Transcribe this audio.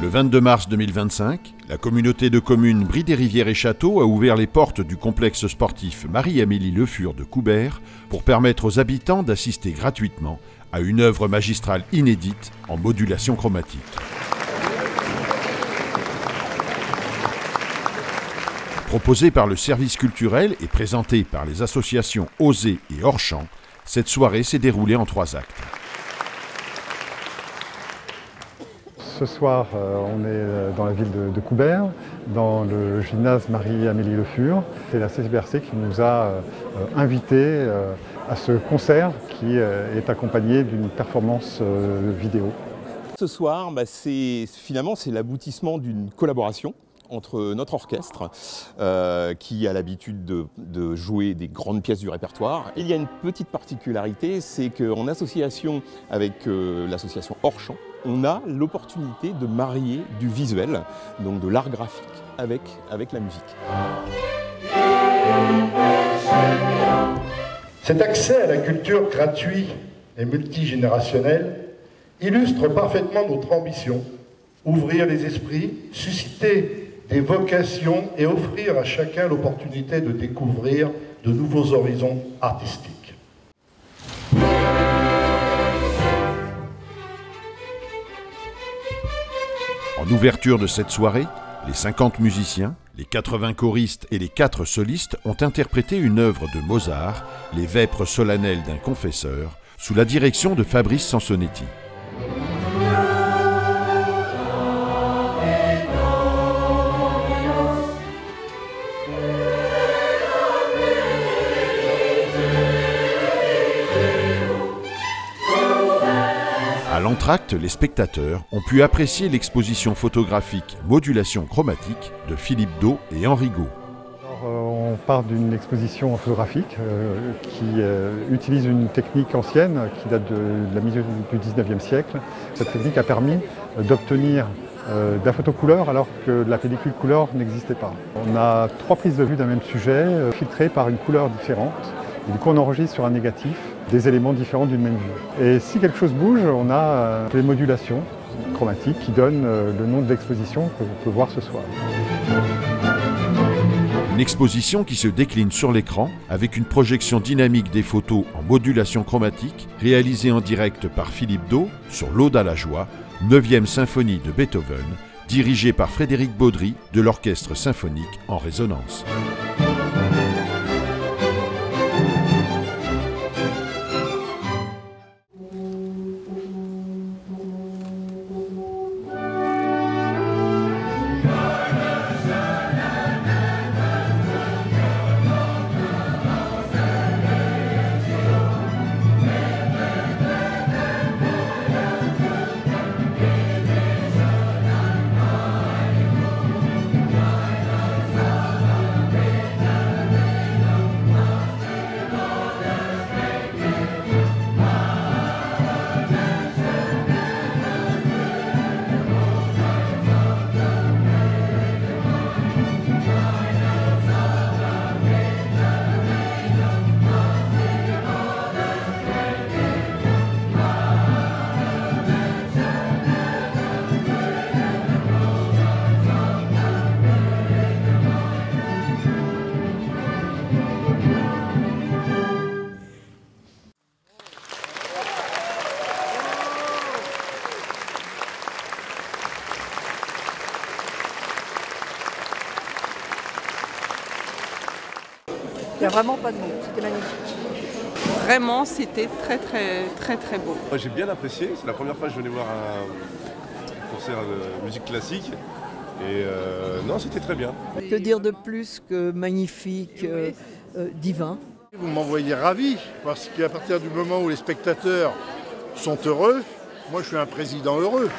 Le 22 mars 2025, la communauté de communes Brie-des-Rivières et Châteaux a ouvert les portes du complexe sportif Marie-Amélie Le Fur de Coubert pour permettre aux habitants d'assister gratuitement à une œuvre magistrale inédite en modulation chromatique. Proposée par le service culturel et présentée par les associations Oser et Hors-Champ, cette soirée s'est déroulée en 3 actes. Ce soir, on est dans la ville de Coubert, dans le gymnase Marie-Amélie Le Fur. C'est la CCBRC qui nous a invités à ce concert qui est accompagné d'une performance vidéo. Ce soir, finalement, c'est l'aboutissement d'une collaboration entre notre orchestre, qui a l'habitude de jouer des grandes pièces du répertoire. Il y a une petite particularité, c'est qu'en association avec l'association Hors-Champ, on a l'opportunité de marier du visuel, donc de l'art graphique, avec la musique. Cet accès à la culture gratuit et multigénérationnel illustre parfaitement notre ambition, ouvrir les esprits, susciter des vocations et offrir à chacun l'opportunité de découvrir de nouveaux horizons artistiques. En ouverture de cette soirée, les 50 musiciens, les 80 choristes et les 4 solistes ont interprété une œuvre de Mozart, les Vêpres solennelles d'un confesseur, sous la direction de Fabrice Sansonetti. À l'entracte, les spectateurs ont pu apprécier l'exposition photographique Modulation chromatique de Philippe Do et Henri Gaud. On part d'une exposition photographique qui utilise une technique ancienne qui date de la milieu du 19e siècle. Cette technique a permis d'obtenir de la photo couleur alors que la pellicule couleur n'existait pas. On a 3 prises de vue d'un même sujet filtrées par une couleur différente. Et du coup, on enregistre sur un négatif des éléments différents d'une même vue. Et si quelque chose bouge, on a les modulations chromatiques qui donnent le nom de l'exposition que vous pouvez voir ce soir. Une exposition qui se décline sur l'écran avec une projection dynamique des photos en modulation chromatique réalisée en direct par Philippe Do sur l'Aude à la joie, 9e symphonie de Beethoven, dirigée par Frédéric Baudry de l'Orchestre symphonique en résonance. Il n'y a vraiment pas de mots, c'était magnifique. Vraiment, c'était très beau. J'ai bien apprécié, c'est la première fois que je venais voir un concert de musique classique. Et non, c'était très bien. Que dire de plus que magnifique, divin. Vous m'envoyez ravi, parce qu'à partir du moment où les spectateurs sont heureux, moi je suis un président heureux.